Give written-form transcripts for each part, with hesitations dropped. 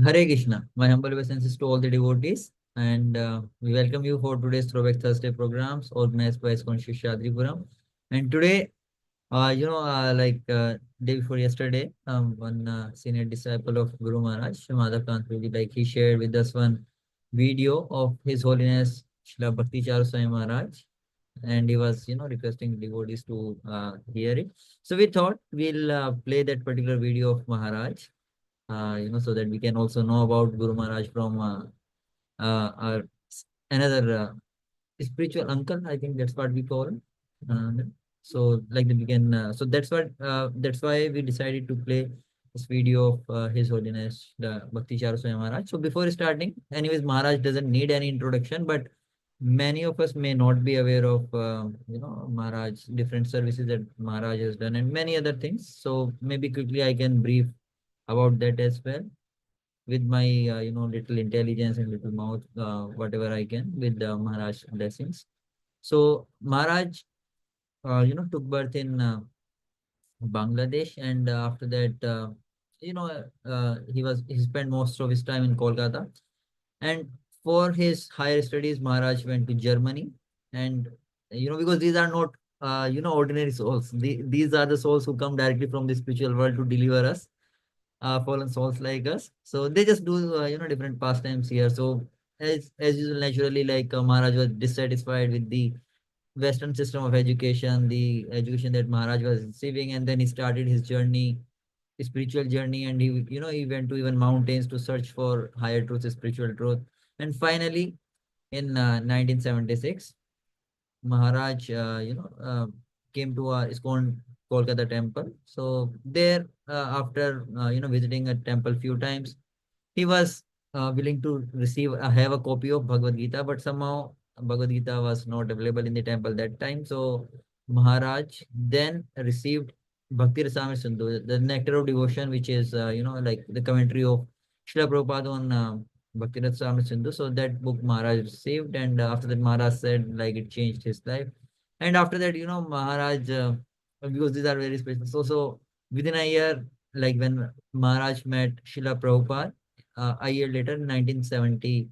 Hare Krishna, my humble obeisances to all the devotees, and we welcome you for today's Throwback Thursday programs organized by Iskcon Seshadripuram. And today, day before yesterday, one senior disciple of Guru Maharaj, Madhav Kantriji, like he shared with us one video of His Holiness Srila Bhakti Charu Swami Maharaj, and he was, requesting devotees to hear it. So we thought we'll play that particular video of Maharaj, so that we can also know about Guru Maharaj from our another spiritual uncle. I think that's what we call him. So like that we can. So that's why we decided to play this video of His Holiness the Bhakti Charu Swami Maharaj. So before starting, anyways, Maharaj doesn't need any introduction, but many of us may not be aware of Maharaj different services that Maharaj has done and many other things. So maybe quickly I can brief about that as well with my little intelligence and little mouth, whatever I can with the Maharaj blessings. So Maharaj took birth in Bangladesh, and after that he spent most of his time in Kolkata, and for his higher studies Maharaj went to Germany. And because these are not ordinary souls, these are the souls who come directly from the spiritual world to deliver us, fallen souls like us. So they just do different pastimes here. So as usual, naturally, like Maharaj was dissatisfied with the Western system of education, the education that Maharaj was receiving, and then he started his journey, his spiritual journey, and he went to even mountains to search for higher truth, spiritual truth, and finally in 1976. Maharaj, came to a Iskcon Kolkata temple. So there, after visiting a temple few times, he was willing to have a copy of Bhagavad Gita, but somehow Bhagavad Gita was not available in the temple that time. So Maharaj then received Bhakti Rasamrita Sindhu, the Nectar of Devotion, which is like the commentary of Srila Prabhupada on Bhakti Rasamrita Sindhu. So that book Maharaj received, and after that Maharaj said like it changed his life. And after that, Maharaj, because these are very special. So within a year, like when Maharaj met Srila Prabhupada, a year later, 1970,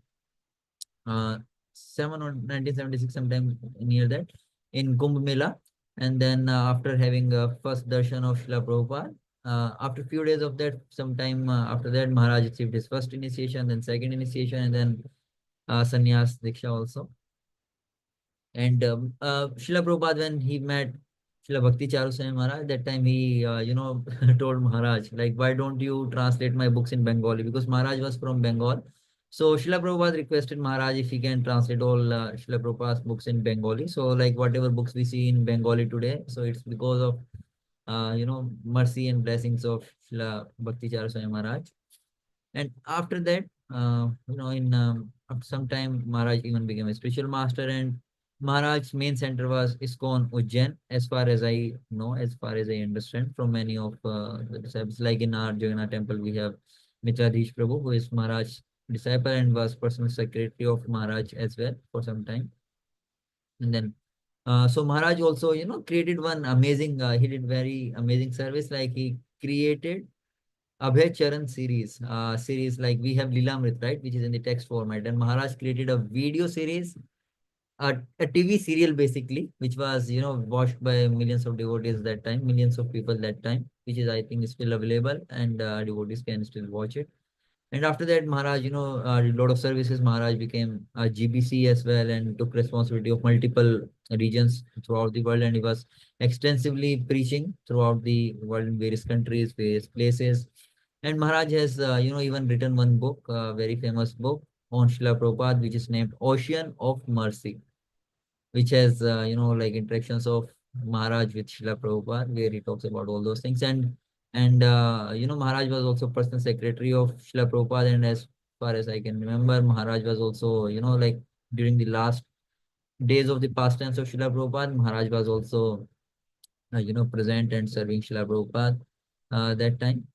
uh, 7 or 1976, sometime near that, in Kumbh Mela. And then after having first darshan of Srila Prabhupada, after few days of that, sometime after that, Maharaj received his first initiation, then second initiation, and then sannyas diksha also. And Srila Prabhupada, when he met Srila Bhakti Charu Swami Maharaj, that time he, told Maharaj, like, why don't you translate my books in Bengali? Because Maharaj was from Bengal. So Srila Prabhupada requested Maharaj if he can translate all Srila Prabhupada's books in Bengali. So like whatever books we see in Bengali today, so it's because of, mercy and blessings of Srila Bhakti Charu Swami Maharaj. And after that, after some time, Maharaj even became a spiritual master. And Maharaj's main center was Iskcon Ujjain, as far as I know, as far as I understand from many of the disciples. Like in our Jagannath temple, we have Mitradhish Prabhu, who is Maharaj's disciple and was personal secretary of Maharaj as well for some time. And then, so Maharaj also, created one amazing, he did very amazing service. Like he created Abhay Charan series like we have Lilamrit, right, which is in the text format, and Maharaj created a video series, a TV serial basically, which was watched by millions of devotees that time, millions of people that time, which is I think is still available, and devotees can still watch it. And after that, Maharaj, a lot of services. Maharaj became a GBC as well and took responsibility of multiple regions throughout the world. And he was extensively preaching throughout the world in various countries, various places. And Maharaj has, even written one book, a very famous book on Srila Prabhupada, which is named Ocean of Mercy, which has like interactions of Maharaj with Srila Prabhupada, where he talks about all those things. And Maharaj was also personal secretary of Srila Prabhupada, and as far as I can remember, Maharaj was also like during the last days of the pastimes of Srila Prabhupada, Maharaj was also present and serving Srila Prabhupada that time.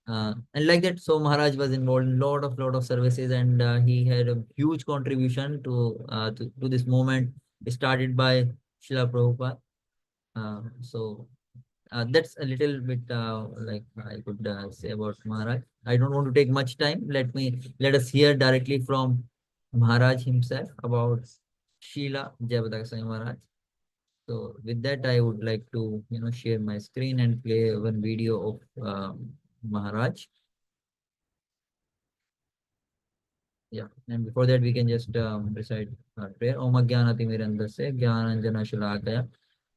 And like that, so Maharaj was involved in lot of services, and he had a huge contribution to this movement started by Srila Prabhupada. So That's a little bit like I could say about Maharaj. I don't want to take much time. Let us hear directly from Maharaj himself about Srila Jayapataka Swami Maharaj. So with that, I would like to share my screen and play one video of Maharaj. Yeah, and before that, we can just recite prayer. Om Ajnanati Mirandasya Jnananjana Shalakaya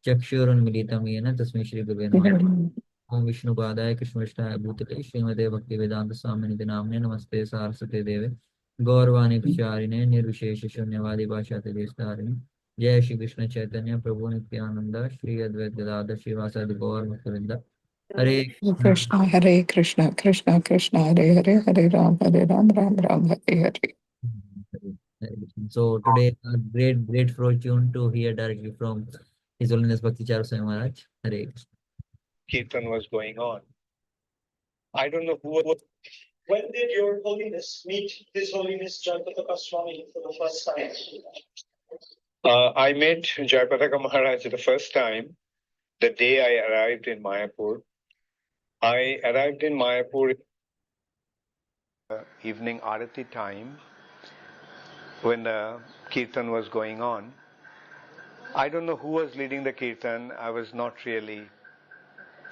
Chakshurunmilitam Yena Tasmai Shri Gurave Namaha. Om Vishnu Padaya Krishna Vishnaya Bhutale Srimate Bhakti Vedanta Swami Niti Namne Namaste Saraswate Deve Gaurvani Pracharine Nirvishesha Shunyavadi Bhashate Deshtarine Jai Shri Krishna Chaitanya Prabhu Nityananda Shri Advaita Gadadhar Srivasadi Gaur Bhaktavinda Hare Hare Krishna, Krishna Krishna, Hare Hare, Hare Ram, Ram Ram, Hare Hare. So today, a great fortune to hear directly from His Holiness Bhakti Charu Swami Maharaj. Hare Krishna. Kirtan was going on. I don't know who was. When did Your Holiness meet His Holiness Jayapataka Swami for the first time? I met Jayapataka Maharaj the first time the day I arrived in Mayapur. I arrived in Mayapur evening Arati time when the Kirtan was going on. I don't know who was leading the Kirtan. I was not really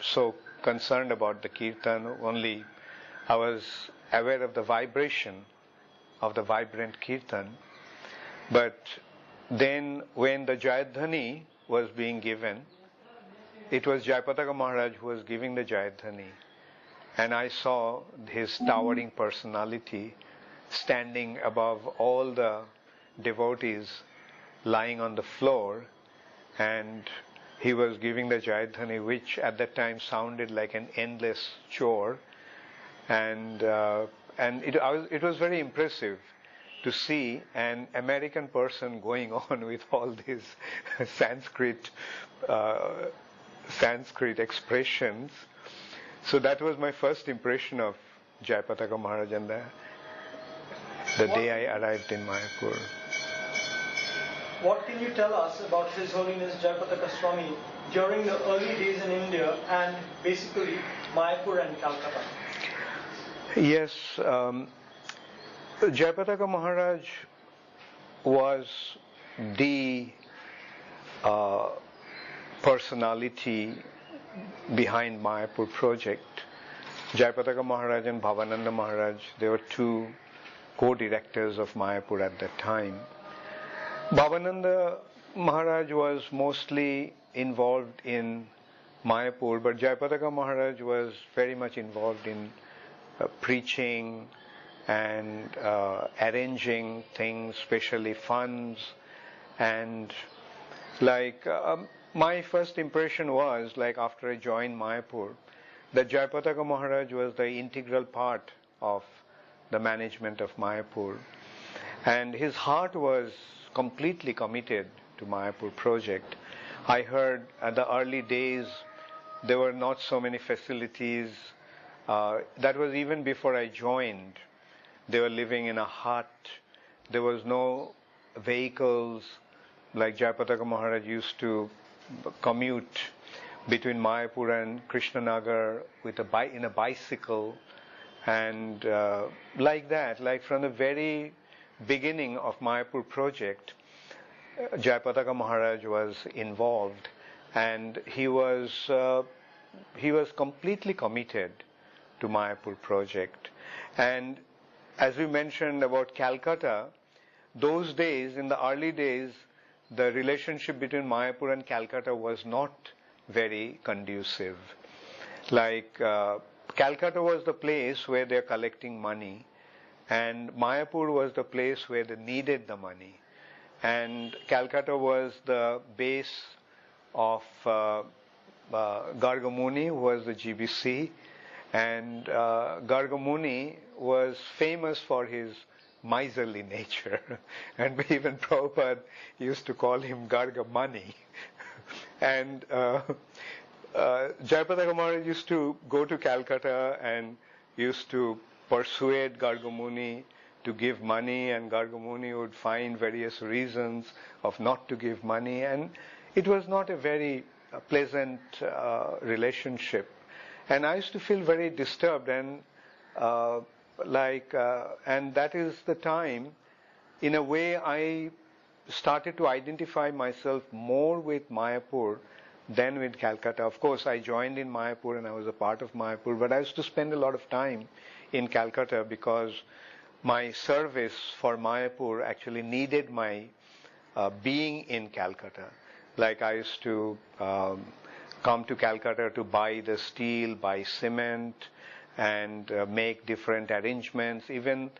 so concerned about the Kirtan, only I was aware of the vibration of the vibrant Kirtan. But then when the Jayadhani was being given, it was Jayapataka Maharaj who was giving the Jayadhani. And I saw his towering personality standing above all the devotees lying on the floor, and he was giving the Jayadhani, which at that time sounded like an endless chore. And it was very impressive to see an American person going on with all these Sanskrit expressions. So that was my first impression of Jayapataka Maharaj and the day I arrived in Mayapur. What can you tell us about His Holiness Jayapataka Swami during the early days in India and basically Mayapur and Calcutta? Yes, Jayapataka Maharaj was the personality behind Mayapur project. Jayapataka Maharaj and Bhavananda Maharaj, they were two co-directors of Mayapur at that time. Bhavananda Maharaj was mostly involved in Mayapur, but Jayapataka Maharaj was very much involved in preaching and arranging things, especially funds. And like my first impression was, like after I joined Mayapur, that Jayapataka Maharaj was the integral part of the management of Mayapur. And his heart was completely committed to Mayapur project. I heard at the early days there were not so many facilities. That was even before I joined. They were living in a hut. There was no vehicles. Like Jayapataka Maharaj used to commute between Mayapur and Krishnanagar with in a bicycle, and like that, like from the very beginning of Mayapur project, Jayapataka Maharaj was involved, and he was completely committed to Mayapur project. And as we mentioned about Calcutta, those days, in the early days, the relationship between Mayapur and Calcutta was not very conducive. Like Calcutta was the place where they're collecting money, and Mayapur was the place where they needed the money. And Calcutta was the base of Gargamuni, who was the GBC, and Gargamuni was famous for his miserly nature, and even Prabhupada used to call him Gargamani. And Jayapataka Maharaj used to go to Calcutta and used to persuade Gargamuni to give money, and Gargamuni would find various reasons of not to give money, and it was not a very pleasant relationship. And I used to feel very disturbed, and and that is the time, in a way, I started to identify myself more with Mayapur than with Calcutta. Of course, I joined in Mayapur and I was a part of Mayapur, but I used to spend a lot of time in Calcutta because my service for Mayapur actually needed my being in Calcutta. Like I used to come to Calcutta to buy the steel, buy cement, and make different arrangements. Even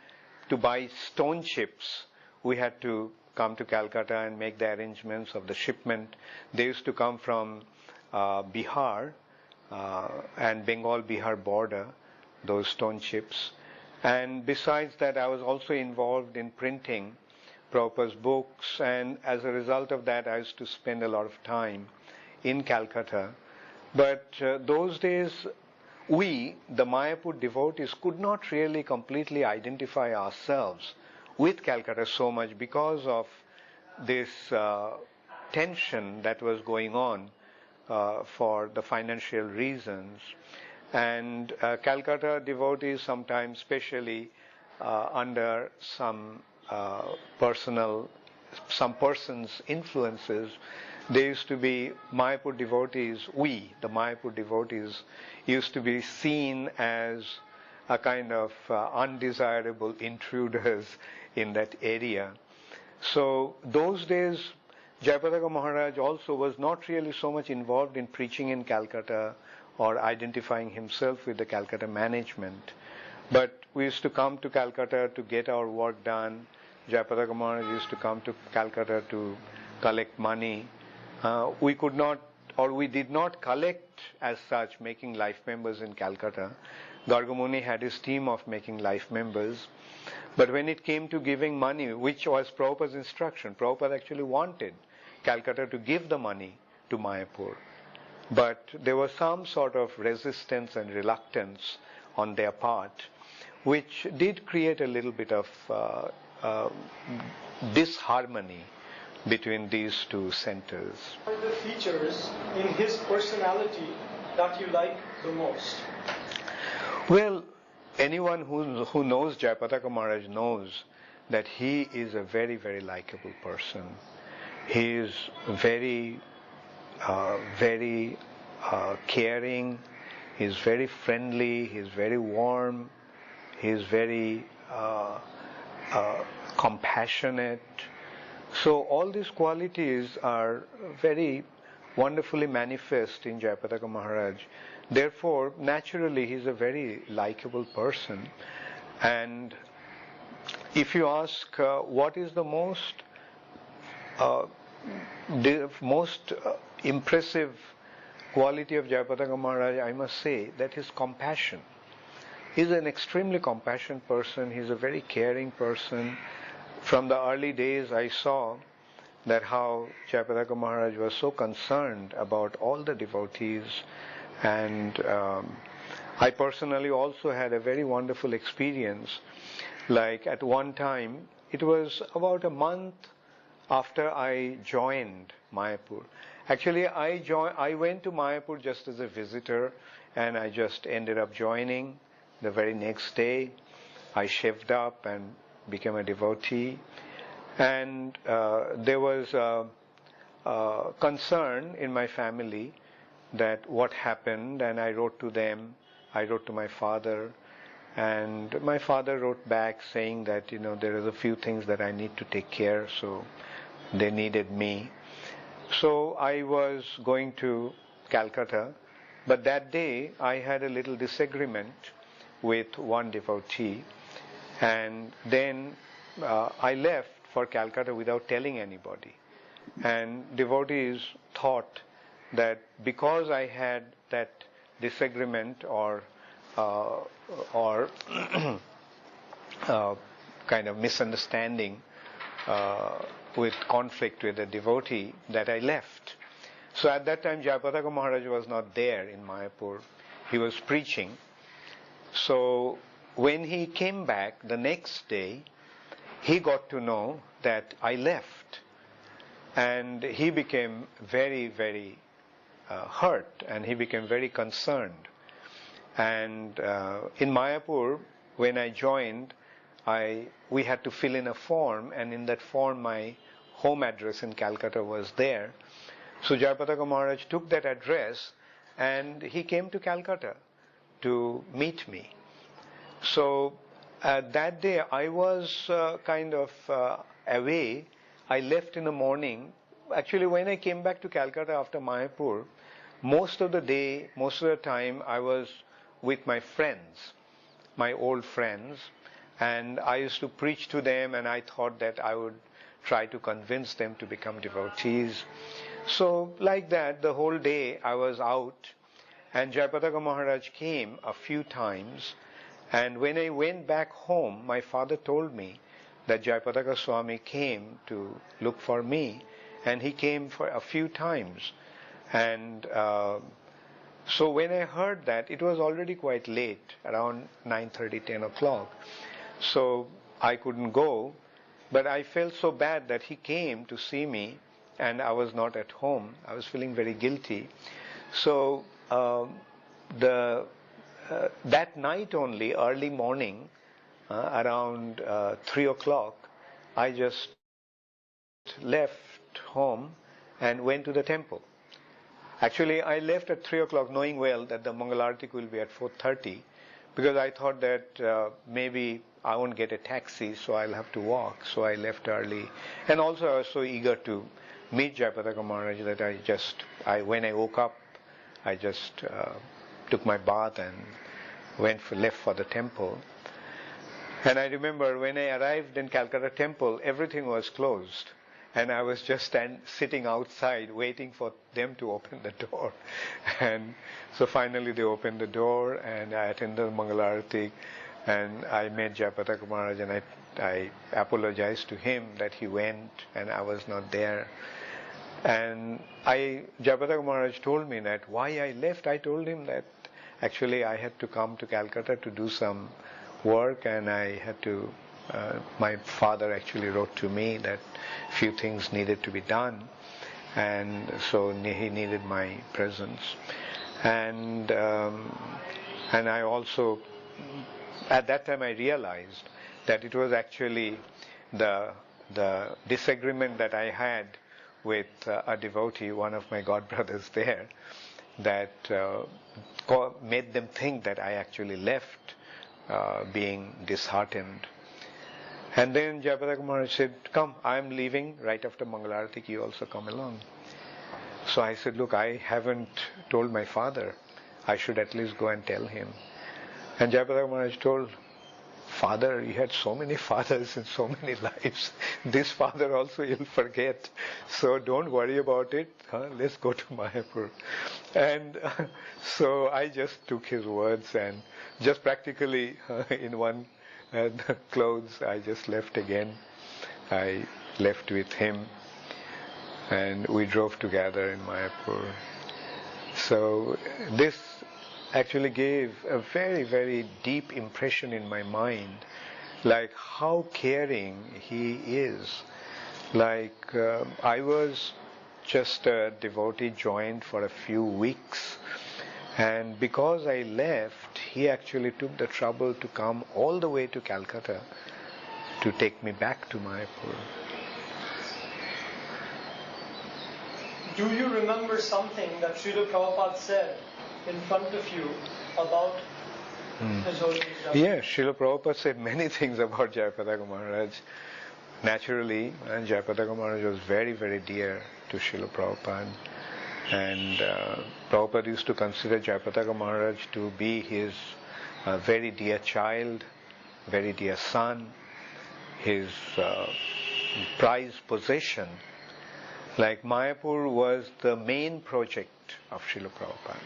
to buy stone chips, we had to come to Calcutta and make the arrangements of the shipment. They used to come from Bihar and Bengal-Bihar border, those stone chips. And besides that, I was also involved in printing Prabhupada's books, and as a result of that, I used to spend a lot of time in Calcutta. But those days, we, the Mayapur devotees, could not really completely identify ourselves with Calcutta so much because of this tension that was going on for the financial reasons. And Calcutta devotees sometimes, especially under some person's influences, they used to be Mayapur devotees, the Mayapur devotees, used to be seen as a kind of undesirable intruders in that area. So those days, Jayapataka Maharaj also was not really so much involved in preaching in Calcutta or identifying himself with the Calcutta management. But we used to come to Calcutta to get our work done. Jayapataka Maharaj used to come to Calcutta to collect money. We could not, or we did not collect as such, making life members in Calcutta. Gargamuni had his team of making life members. But when it came to giving money, which was Prabhupada's instruction, Prabhupada actually wanted Calcutta to give the money to Mayapur. But there was some sort of resistance and reluctance on their part, which did create a little bit of disharmony between these two centers. What are the features in his personality that you like the most? Well, anyone who knows Jayapataka Maharaj knows that he is a very, very likable person. He is very caring, he's very friendly, he's very warm, he's very compassionate. So all these qualities are very wonderfully manifest in Jayapataka Maharaj. Therefore, naturally, he's a very likable person. And if you ask what is the most impressive quality of Jayapataka Maharaj, I must say that his compassion. He's an extremely compassionate person. He's a very caring person. From the early days, I saw that how Jayapataka Maharaj was so concerned about all the devotees. And I personally also had a very wonderful experience. Like at one time, it was about a month after I joined Mayapur. Actually, I went to Mayapur just as a visitor, and I just ended up joining the very next day. I shaved up and became a devotee. And there was a concern in my family that what happened, and I wrote to them. I wrote to my father, and my father wrote back saying that, there is a few things that I need to take care, so they needed me. So I was going to Calcutta, but that day I had a little disagreement with one devotee, and then I left for Calcutta without telling anybody. And devotees thought that because I had that disagreement or kind of misunderstanding with conflict with a devotee, that I left. So at that time, Jayapataka Maharaj was not there in Mayapur. He was preaching. So when he came back the next day, he got to know that I left. And he became very, very hurt and he became very concerned. And in Mayapur, when I joined, we had to fill in a form, and in that form my home address in Calcutta was there. So Jayapataka Maharaj took that address and he came to Calcutta to meet me. So that day I was kind of away. I left in the morning. Actually, when I came back to Calcutta after Mayapur, most of the time I was with my friends, my old friends, and I used to preach to them, and I thought that I would try to convince them to become devotees. So like that, the whole day I was out, and Jayapataka Maharaj came a few times, and when I went back home, my father told me that Jayapataka Swami came to look for me, and he came for a few times. And so when I heard that, it was already quite late, around 9:30, 10 o'clock. So I couldn't go, but I felt so bad that he came to see me and I was not at home. I was feeling very guilty. So that night only, early morning, around 3 o'clock, I just left home and went to the temple. Actually, I left at 3 o'clock knowing well that the Mangalartik will be at 4:30, because I thought that maybe I won't get a taxi, so I'll have to walk. So I left early. And also I was so eager to meet Jayapataka Maharaj that when I woke up, I just took my bath and left for the temple. And I remember when I arrived in Calcutta temple, everything was closed. And I was just sitting outside waiting for them to open the door. And so finally they opened the door and I attended Mangalarati, and I met Jayapataka Maharaj, and I apologized to him that he went and I was not there. And Jayapataka Maharaj told me that why I left. I told him that actually I had to come to Calcutta to do some work, and I had to my father actually wrote to me that few things needed to be done, and so he needed my presence. And I also, at that time I realized that it was actually the disagreement that I had with a devotee, one of my godbrothers there, that made them think that I actually left being disheartened. And then Jayapataka Maharaj said, "Come, I am leaving right after Mangalarati, you also come along." So I said, "Look, I haven't told my father. I should at least go and tell him." And Jayapataka Maharaj told, "Father, you had so many fathers in so many lives. This father also you'll forget. So don't worry about it. Let's go to Mayapur." And so I just took his words and just practically in one clothes, I just left again. I left with him and we drove together in Mayapur. So this actually gave a very, very deep impression in my mind, like how caring he is. Like I was just a devotee, joined for a few weeks, and because I left, he actually took the trouble to come all the way to Calcutta to take me back to Mayapur. Do you remember something that Srila Prabhupada said in front of you about His Holiness Jayapataka? Yes, Srila Prabhupada said many things about Jayapataka Maharaj. Naturally, and Jayapataka Maharaj was very, very dear to Srila Prabhupada. And Prabhupada used to consider Jayapataka Maharaj to be his very dear child, very dear son, his prized possession. Like Mayapur was the main project of Srila Prabhupada.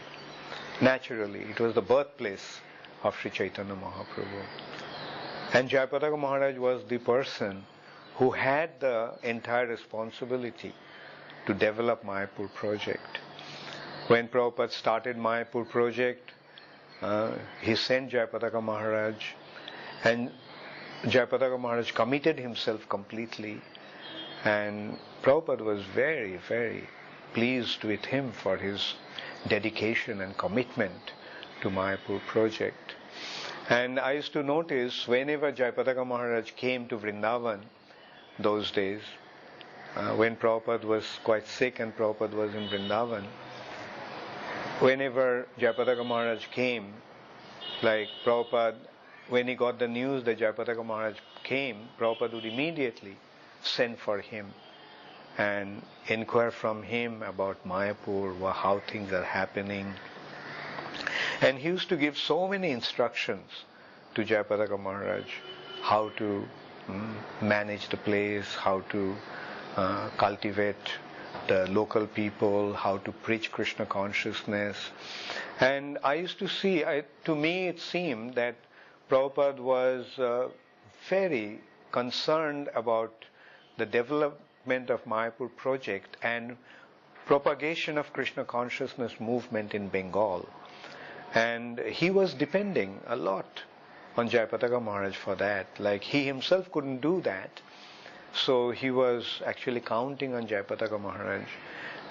Naturally, it was the birthplace of Sri Chaitanya Mahaprabhu. And Jayapataka Maharaj was the person who had the entire responsibility to develop Mayapur project. When Prabhupada started Mayapur project, he sent Jayapataka Maharaj, and Jayapataka Maharaj committed himself completely, and Prabhupada was very, very pleased with him for his dedication and commitment to Mayapur project. And I used to notice whenever Jayapataka Maharaj came to Vrindavan those days, when Prabhupada was quite sick and Prabhupada was in Vrindavan, whenever Jayapataka Maharaj came, like Prabhupada, when he got the news that Jayapataka Maharaj came, Prabhupada would immediately send for him and inquire from him about Mayapur, how things are happening. And he used to give so many instructions to Jayapataka Maharaj, how to manage the place, how to cultivate the local people, how to preach Krishna consciousness. And I used to see, to me it seemed that Prabhupada was very concerned about the development of Mayapur project and propagation of Krishna consciousness movement in Bengal. And he was depending a lot on Jayapataka Maharaj for that. Like he himself couldn't do that. So he was actually counting on Jayapataka Maharaj.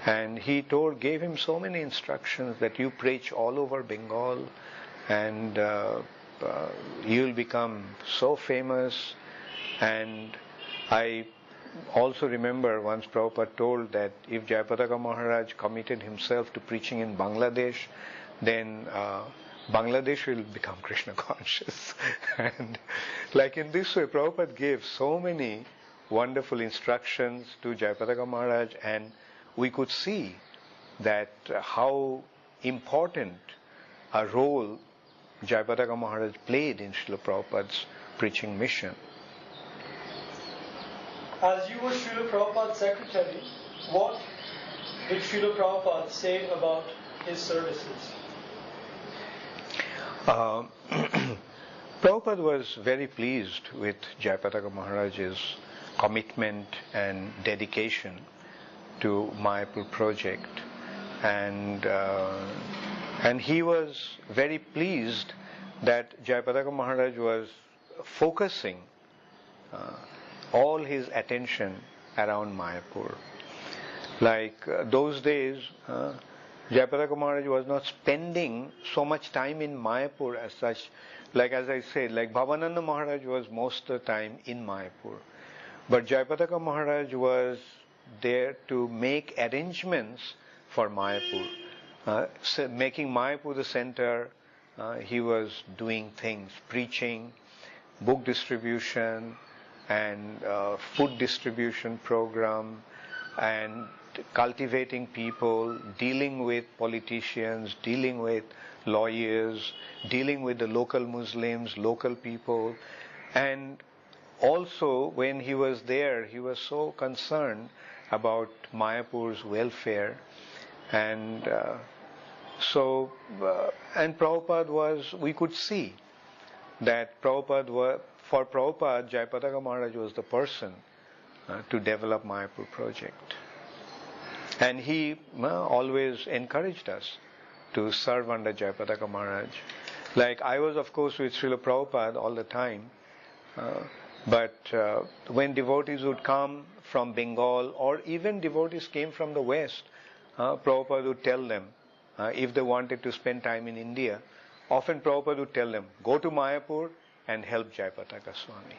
And he gave him so many instructions that you preach all over Bengal and you'll become so famous. And I also remember once Prabhupada told that if Jayapataka Maharaj committed himself to preaching in Bangladesh, then Bangladesh will become Krishna conscious. And like in this way, Prabhupada gave so many wonderful instructions to Jayapataka Maharaj, and we could see that how important a role Jayapataka Maharaj played in Srila Prabhupada's preaching mission. As you were Srila Prabhupada's secretary, what did Srila Prabhupada say about his services? Prabhupada was very pleased with Jayapataka Maharaj's commitment and dedication to Mayapur project, and he was very pleased that Jayapataka Maharaj was focusing all his attention around Mayapur. Like those days, Jayapataka Maharaj was not spending so much time in Mayapur as such. Like as I said, like Bhavananda Maharaj was most of the time in Mayapur. But Jayapataka Maharaj was there to make arrangements for Mayapur. Making Mayapur the center, he was doing things, preaching, book distribution, and food distribution program, and cultivating people, dealing with politicians, dealing with lawyers, dealing with the local Muslims, local people. And also when he was there, he was so concerned about Mayapur's welfare. And and Prabhupada was, we could see that for Prabhupada, Jayapataka Maharaj was the person to develop Mayapur project. And he always encouraged us to serve under Jayapataka Maharaj. Like I was of course with Srila Prabhupada all the time, but when devotees would come from Bengal, or even devotees came from the West, Prabhupada would tell them, if they wanted to spend time in India, often Prabhupada would tell them, go to Mayapur and help Jayapataka Swami.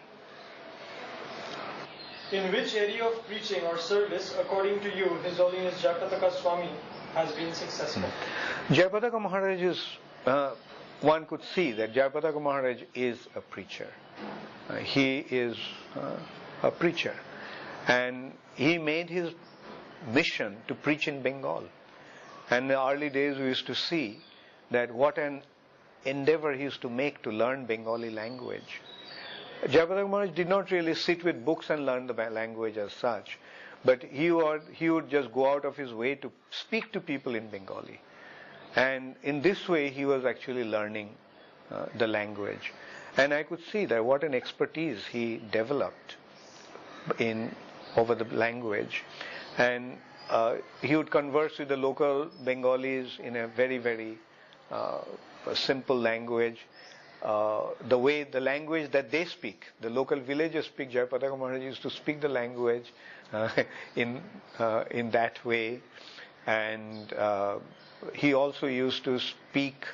In which area of preaching or service, according to you, His Holiness Jayapataka Swami has been successful? Jayapataka Maharaj is, one could see that Jayapataka Maharaj is a preacher. He is a preacher. And he made his mission to preach in Bengal. And in the early days we used to see that what an endeavor he used to make to learn Bengali language. Jayapataka Maharaj did not really sit with books and learn the language as such, but he would just go out of his way to speak to people in Bengali. And in this way he was actually learning the language. And I could see that what an expertise he developed over the language. And he would converse with the local Bengalis in a very, very simple language. The language that they speak, the local villagers speak, Jayapataka Maharaj used to speak the language in that way. And he also used to speak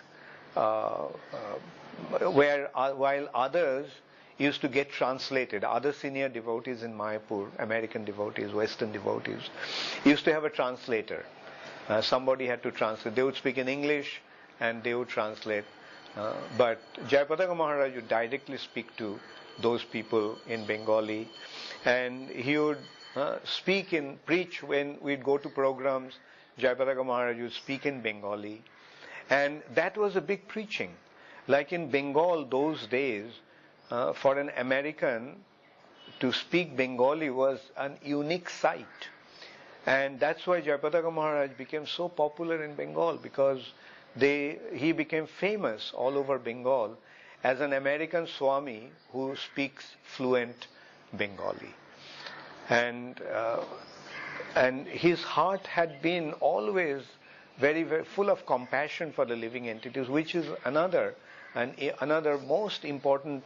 while others used to get translated. Other senior devotees in Mayapur, American devotees, Western devotees, used to have a translator. Somebody had to translate. They would speak in English and they would translate. But Jayapataka Maharaj would directly speak to those people in Bengali, and he would preach when we'd go to programs. Jayapataka Maharaj would speak in Bengali, and that was a big preaching. Like in Bengal those days, for an American to speak Bengali was an unique sight. And that's why Jayapataka Maharaj became so popular in Bengal, because he became famous all over Bengal as an American Swami who speaks fluent Bengali. And his heart had been always very, very full of compassion for the living entities, which is another most important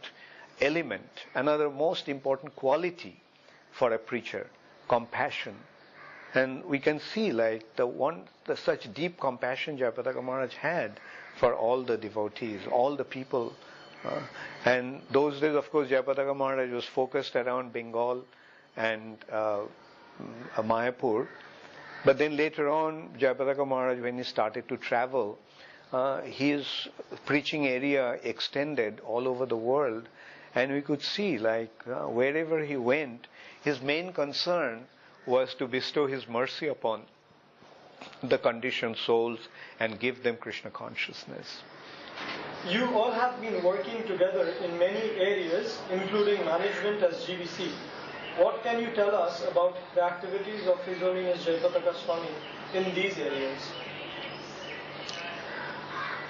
element, another most important quality for a preacher, compassion. And we can see like such deep compassion Jayapataka Maharaj had for all the devotees, all the people. And those days, of course, Jayapataka Maharaj was focused around Bengal and Mayapur. But then later on, Jayapataka Maharaj, when he started to travel, his preaching area extended all over the world. And we could see, like, wherever he went, his main concern was to bestow his mercy upon the conditioned souls and give them Krishna consciousness. You all have been working together in many areas, including management as GBC. What can you tell us about the activities of His Holiness Jayapataka Swami in these areas?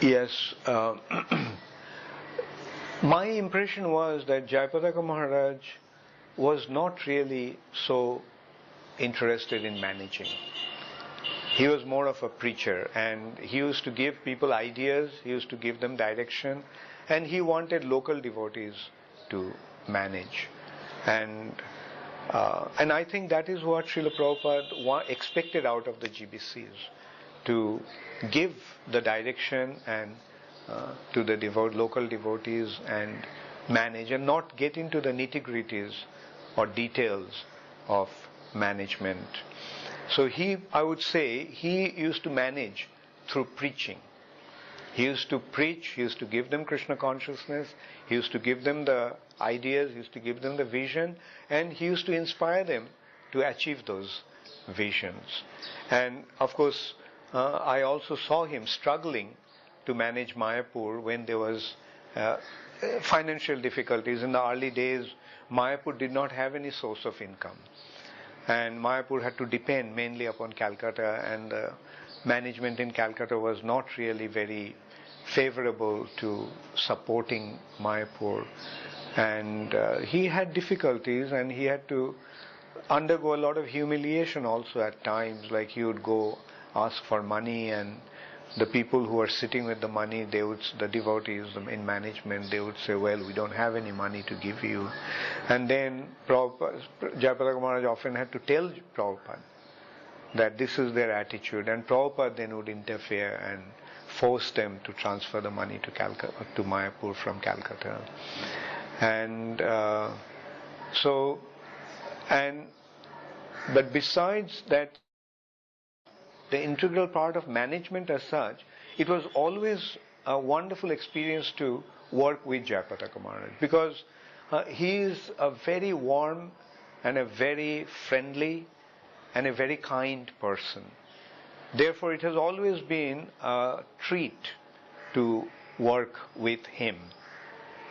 Yes. My impression was that Jayapataka Maharaj was not really so interested in managing. He was more of a preacher, and he used to give people ideas, he used to give them direction, and he wanted local devotees to manage. And I think that is what Srila Prabhupada expected out of the GBCs, to give the direction and to the local devotees and manage, and not get into the nitty-gritties or details of management. So I would say, he used to manage through preaching. He used to preach, he used to give them Krishna consciousness, he used to give them the ideas, he used to give them the vision, and he used to inspire them to achieve those visions. And of course, I also saw him struggling to manage Mayapur when there was financial difficulties. In the early days, Mayapur did not have any source of income. And Mayapur had to depend mainly upon Calcutta, and the management in Calcutta was not really very favorable to supporting Mayapur. And he had difficulties, and he had to undergo a lot of humiliation also at times. Like, he would go ask for money, and the people who were sitting with the money, the devotees in management, they would say, well, we don't have any money to give you. And then Jayapataka Maharaj often had to tell Prabhupada that this is their attitude, and Prabhupada then would interfere and force them to transfer the money to Mayapur from Calcutta. And but besides that, the integral part of management as such, it was always a wonderful experience to work with Jayapataka Maharaj, because he is a very warm and a very friendly and a very kind person. Therefore, it has always been a treat to work with him.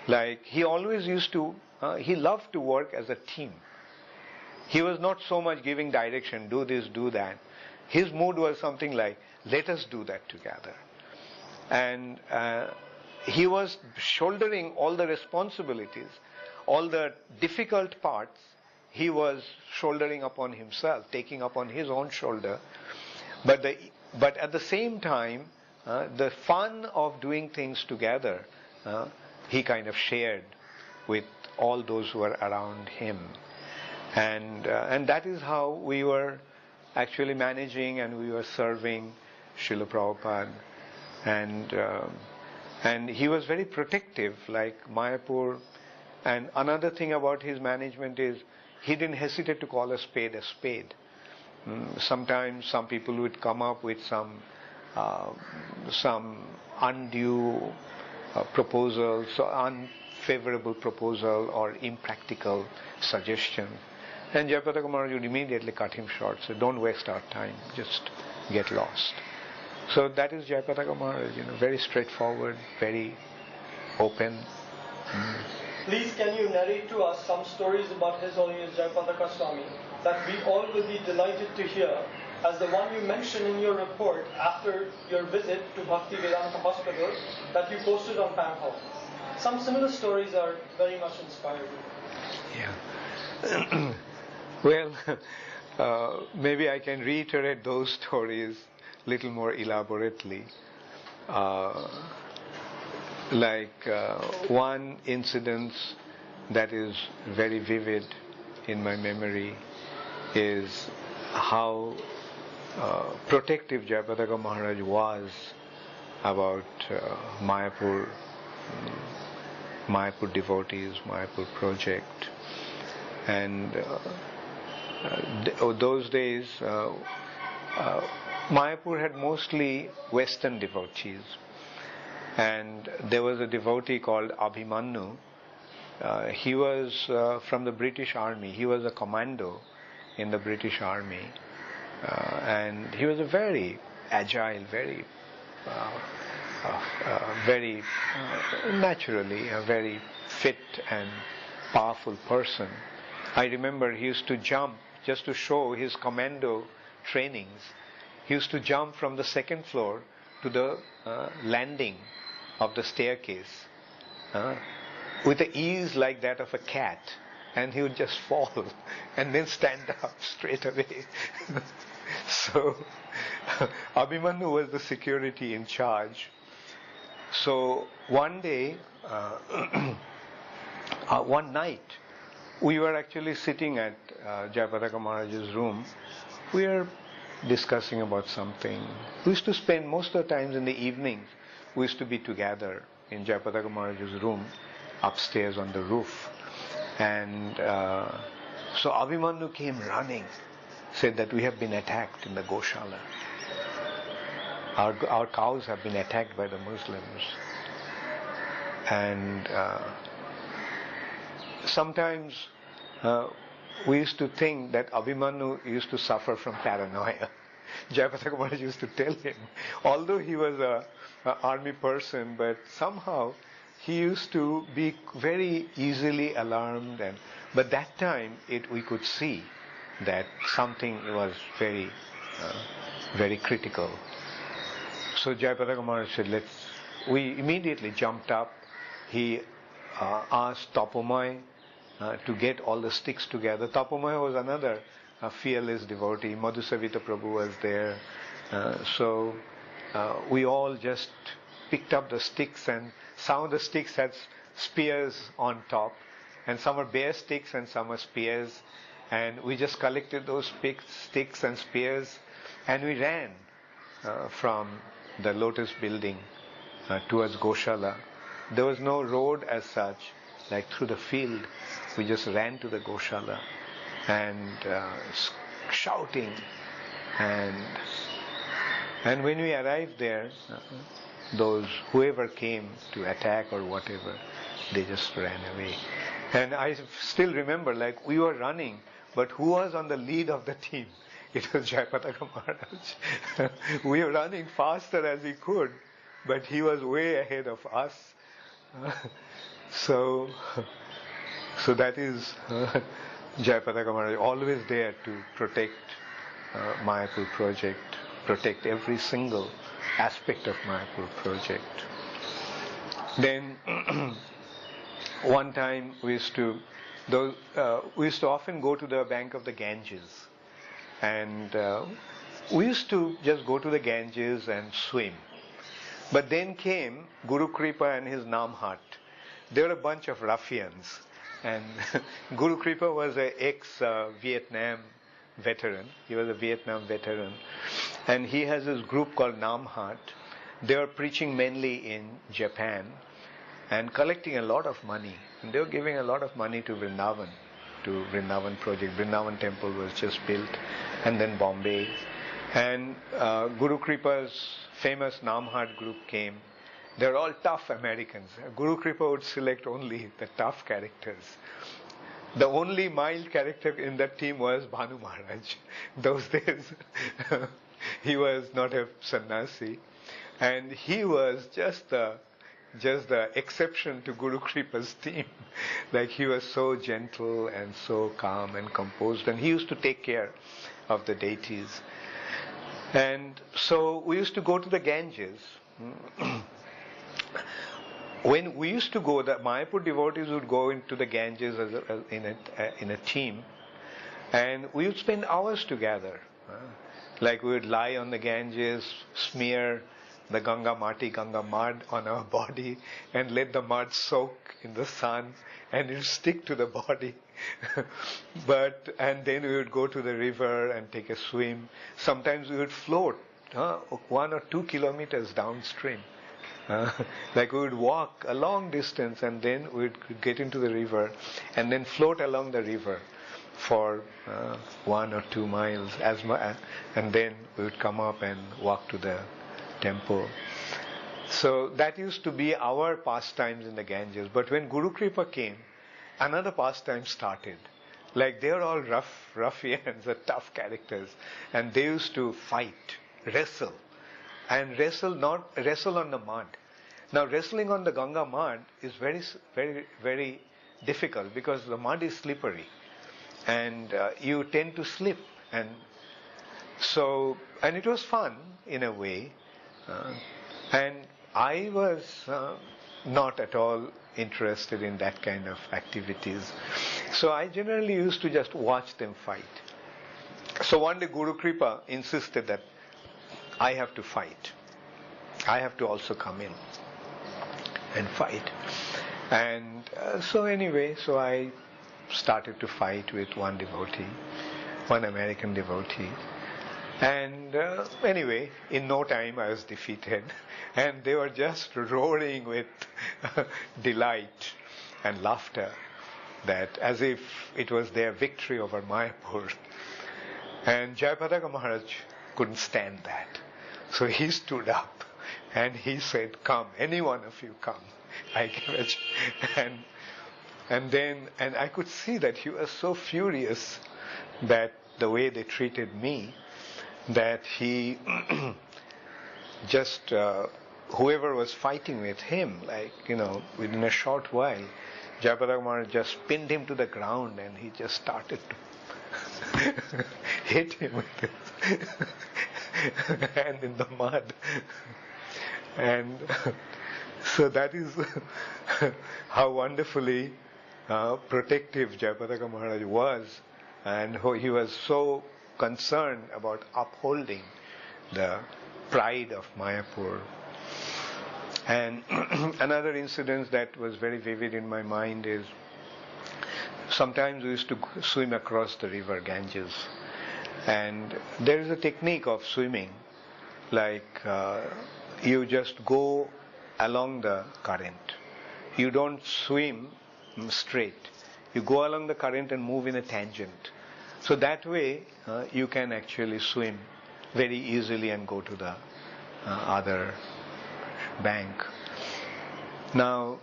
Like, he always he loved to work as a team. He was not so much giving direction, do this, do that. His mood was something like, let us do that together. And he was shouldering all the responsibilities, all the difficult parts, he was shouldering upon himself, taking upon his own shoulder. But at the same time, the fun of doing things together, he kind of shared with all those who were around him. And that is how we were actually managing, and we were serving Srila Prabhupada, and he was very protective, like Mayapur. And another thing about his management is he didn't hesitate to call a spade a spade. Sometimes some people would come up with some undue proposal, so unfavorable proposal or impractical suggestion. And Jayapataka Maharaj would immediately cut him short, say, don't waste our time, just get lost. So that is Jayapataka Maharaj, very straightforward, very open. Please can you narrate to us some stories about His Holiness Jayapataka Swami that we all will be delighted to hear, as the one you mentioned in your report after your visit to Bhakti Vedanta Hospital that you posted on Pan Hall. Some similar stories are very much inspiring. Yeah. Well, maybe I can reiterate those stories a little more elaborately. One incident that is very vivid in my memory is how protective Jayapataka Maharaj was about Mayapur devotees, Mayapur project. And those days, Mayapur had mostly Western devotees. And there was a devotee called Abhimanyu. He was from the British Army. He was a commando in the British Army. And he was a very agile, very naturally a very fit and powerful person. I remember he used to jump, just to show his commando trainings, he used to jump from the second floor to the landing of the staircase with the ease like that of a cat, and he would just fall and then stand up straight away. So Abhimanyu was the security in charge. So one day, one night, we were actually sitting at Jayapataka Maharaj's room. We were discussing about something. We used to spend most of the times in the evenings. We used to be together in Jayapataka Maharaj's room, upstairs on the roof. And so Abhimanyu came running, said that we have been attacked in the Goshala. Our cows have been attacked by the Muslims. And sometimes we used to think that Abhimanyu used to suffer from paranoia. Jayapataka Maharaj used to tell him, although he was an army person, but somehow he used to be very easily alarmed. But that time we could see that something was very, very critical. So Jayapataka Maharaj said, we immediately jumped up. He asked Tapomai to get all the sticks together. Tapomai was another fearless devotee. Madhusavita Prabhu was there. So we all just picked up the sticks, and some of the sticks had spears on top, and some were bare sticks and some were spears. And we just collected those sticks and spears, and we ran from the Lotus building towards Goshala. There was no road as such, like through the field. We just ran to the Goshala and shouting. And when we arrived there, whoever came to attack or whatever, they just ran away. And I still remember, we were running, but who was on the lead of the team? It was Jayapataka Maharaj. We were running faster as we could, but he was way ahead of us. So that is Jayapataka Maharaj, always there to protect Mayapur project, protect every single aspect of Mayapur project. Then one time we used to often go to the bank of the Ganges, and we used to just go to the Ganges and swim. But then came Guru Kripa and his Namhat. They were a bunch of ruffians, and Guru Kripa was an ex-Vietnam veteran. He was a Vietnam veteran. And he has this group called Namhat. They were preaching mainly in Japan and collecting a lot of money. And they were giving a lot of money to Vrindavan project. Vrindavan temple was just built, and then Bombay. And Guru Kripa's famous Namhat group came. They're all tough Americans. Guru Kripa would select only the tough characters. The only mild character in that team was Bhanu Maharaj. Those days, he was not a sannyasi, and he was just the exception to Guru Kripa's team. Like, he was so gentle and so calm and composed, and he used to take care of the deities. And so we used to go to the Ganges. When we used to go, the Mayapur devotees would go into the Ganges in a team, and we would spend hours together. Like, we would lie on the Ganges, smear the Ganga mud on our body, and let the mud soak in the sun, and it would stick to the body. And then we would go to the river and take a swim. Sometimes we would float 1 or 2 kilometers downstream. Like, we would walk a long distance, and then we would get into the river and then float along the river for 1 or 2 miles, and then we would come up and walk to the temple. So that used to be our pastimes in the Ganges. But when Guru Kripa came, another pastime started. Like, they were all ruffians, tough characters, and they used to fight, wrestle. And wrestle on the mud. Now, wrestling on the Ganga mud is very, very, very difficult, because the mud is slippery, and you tend to slip. And it was fun in a way, and I was not at all interested in that kind of activities. So I generally used to just watch them fight. So one day Guru Kripa insisted that I have to fight. I have to also come in and fight. And so I started to fight with one American devotee. And anyway, in no time I was defeated. And they were just roaring with delight and laughter, that as if it was their victory over Mayapur. And Jayapataka Maharaj couldn't stand that. So he stood up and he said, "Come, any one of you come." I gave it. And I could see that he was so furious that the way they treated me, that he just, whoever was fighting with him, within a short while, Jayapataka Maharaj just pinned him to the ground, and he just started to hit him with his hand in the mud. And so that is how wonderfully protective Jayapataka Maharaj was, and how he was so concerned about upholding the pride of Mayapur. And another incident that was very vivid in my mind is, sometimes we used to swim across the river Ganges, and there is a technique of swimming, like you just go along the current. You don't swim straight. You go along the current and move in a tangent. So that way you can actually swim very easily and go to the other bank. Now,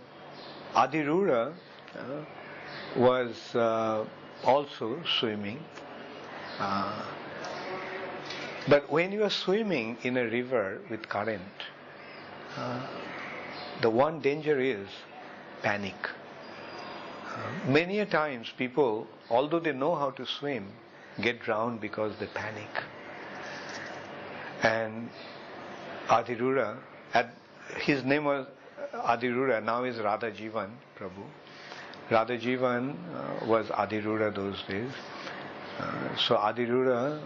Adirura was also swimming. But when you are swimming in a river with current, the one danger is panic. Many a times people, although they know how to swim, get drowned because they panic. And Adirura, his name was Adirura, now is Radha Jivan Prabhu. Radha Jivan was Adirura those days. So Adirura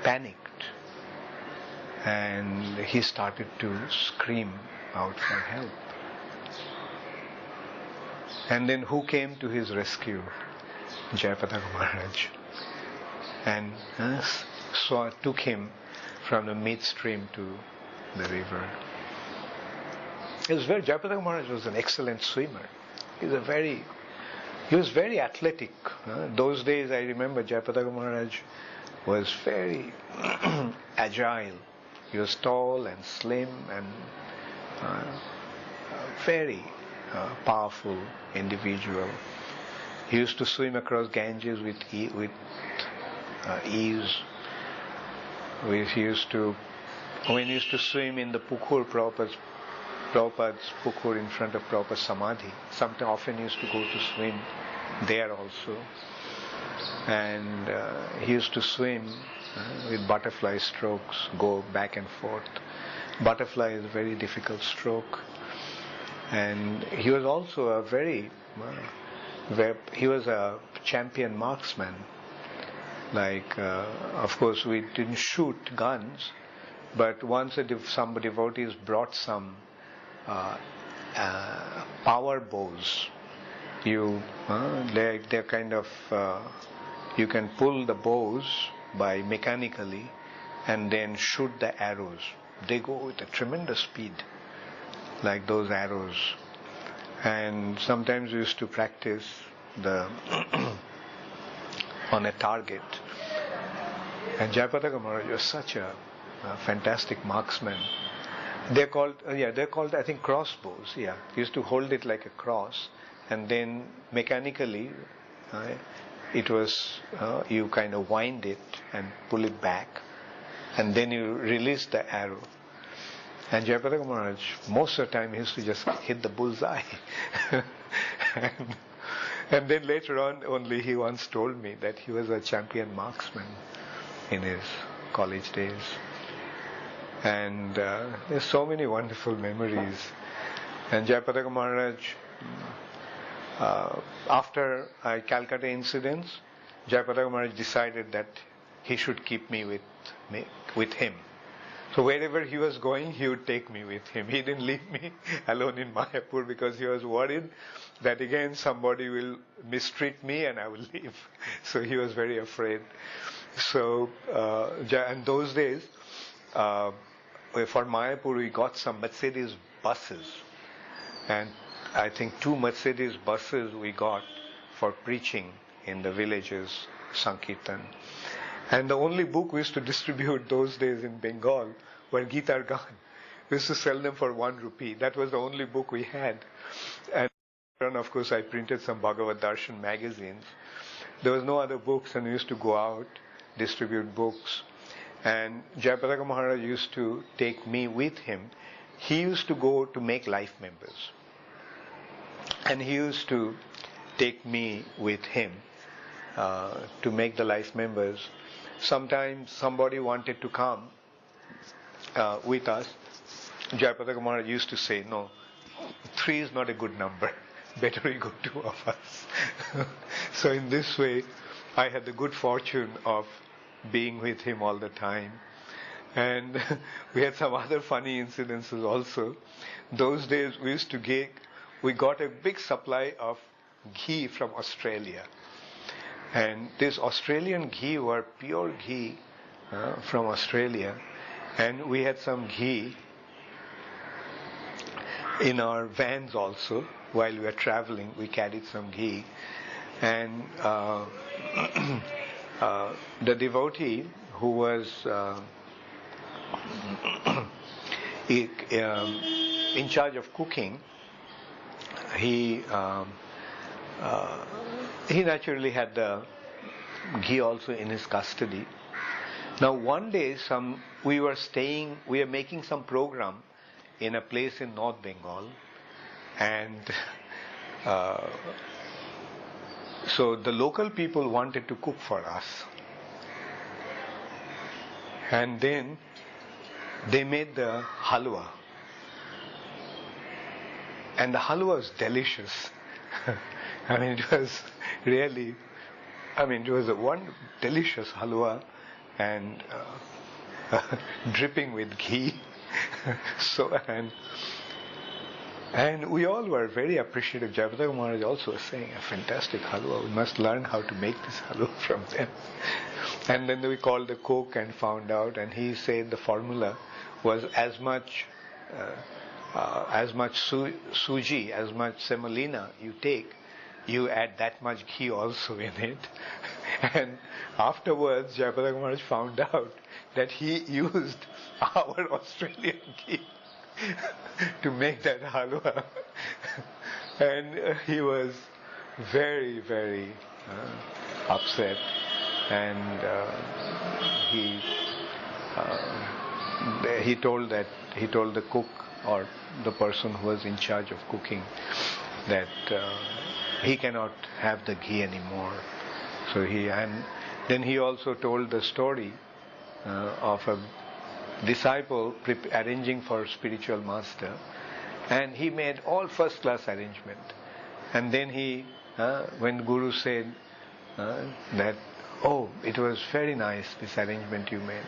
panicked, and he started to scream out for help. And then who came to his rescue? Jayapataka Maharaj. and took him from the midstream to the river. Jayapataka Maharaj was an excellent swimmer. He was very athletic. Those days I remember Jayapataka Maharaj was very agile. He was tall and slim and very powerful individual. He used to swim across Ganges with ease. When he used to swim in the Pukur, Prabhupada's Pukur in front of Prabhupada's Samadhi, often he used to go to swim there also. And he used to swim with butterfly strokes, go back and forth. Butterfly is a very difficult stroke. And he was also he was a champion marksman. Like, of course, we didn't shoot guns, but once some devotees brought some power bows. They're kind of, you can pull the bows by mechanically and then shoot the arrows. They go with a tremendous speed, like those arrows. And sometimes we used to practice on a target. And Jayapataka Maharaj was such a fantastic marksman. They're called, I think, crossbows. Yeah, he used to hold it like a cross, and then mechanically, it was you kind of wind it and pull it back, and then you release the arrow. And Jayapataka Maharaj, most of the time, he used to just hit the bullseye. And then later on, only he once told me that he was a champion marksman in his college days. And there's so many wonderful memories. And Jayapataka Maharaj, after Calcutta incidents, Jayapataka Maharaj decided that he should keep me with him. So wherever he was going, he would take me with him. He didn't leave me alone in Mayapur because he was worried that again somebody will mistreat me and I will leave. So he was very afraid. So, and those days, for Mayapur, we got some Mercedes buses. And I think 2 Mercedes buses we got for preaching in the villages, Sankirtan. And the only book we used to distribute those days in Bengal were Gita Gan. We used to sell them for 1 rupee. That was the only book we had. And of course, I printed some Bhagavad Darshan magazines. There was no other books, and we used to go out, distribute books. And Jayapataka Maharaj used to take me with him. He used to go to make life members. And he used to take me with him to make the life members. Sometimes somebody wanted to come with us. Jayapataka Maharaj used to say, no, 3 is not a good number. Better we go 2 of us. So in this way, I had the good fortune of being with him all the time. And we had some other funny incidences also. Those days we got a big supply of ghee from Australia. And this Australian ghee were pure ghee from Australia. And we had some ghee in our vans also. While we were traveling, we carried some ghee. And the devotee who was in charge of cooking, he naturally had the ghee also in his custody. Now one day we were making some program in a place in North Bengal, and so the local people wanted to cook for us. And then they made the halwa. And the halwa was delicious. I mean, it was really, it was one delicious halwa and dripping with ghee. And we all were very appreciative. Jayapataka Maharaj also was saying, a fantastic halwa. We must learn how to make this halwa from them. And then we called the cook and found out, and he said the formula was as much suji, as much semolina you take, you add that much ghee also in it. And afterwards, Jayapataka Maharaj found out that he used our Australian ghee to make that halwa. And he was very, very upset. And he told the cook, or the person who was in charge of cooking, that he cannot have the ghee anymore. Then he also told the story of a disciple arranging for spiritual master, and he made all first class arrangement. And then when Guru said that, "Oh, it was very nice, this arrangement you made,"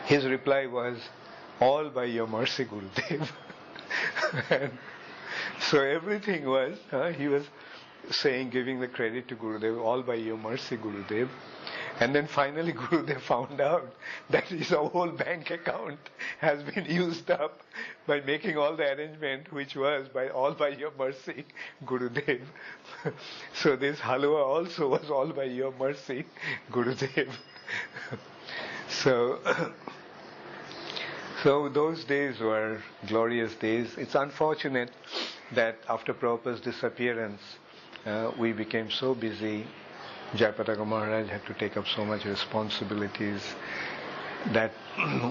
his reply was, "All by your mercy, Gurudev." And so everything was, he was saying, giving the credit to Gurudev, "All by your mercy, Gurudev." And then finally Gurudev found out that his whole bank account has been used up by making all the arrangement, which was all by your mercy, Gurudev. So this halwa also was all by your mercy, Gurudev. So those days were glorious days. It's unfortunate that after Prabhupada's disappearance, we became so busy. Jayapataka Maharaj had to take up so much responsibilities that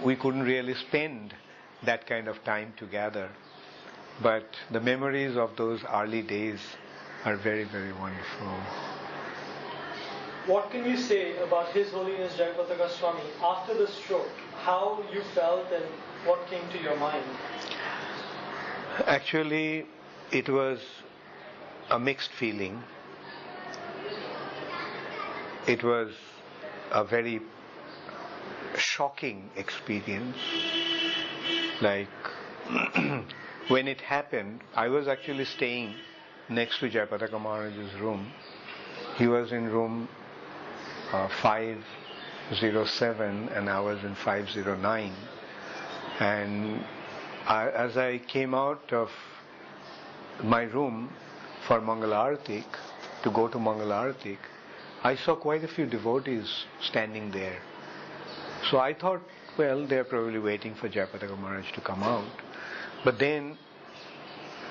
we couldn't really spend that kind of time together. But the memories of those early days are very, very wonderful. What can you say about His Holiness Jayapataka Swami after the stroke? How you felt and what came to your mind? Actually, it was a mixed feeling. It was a very shocking experience. Like, when it happened, I was actually staying next to Jayapataka Maharaj's room. He was in room 507 and I was in 509. And as I came out of my room for Mangala Artik, to go to Mangala Artik, I saw quite a few devotees standing there. So I thought, well, they're probably waiting for Jayapataka Maharaj to come out. But then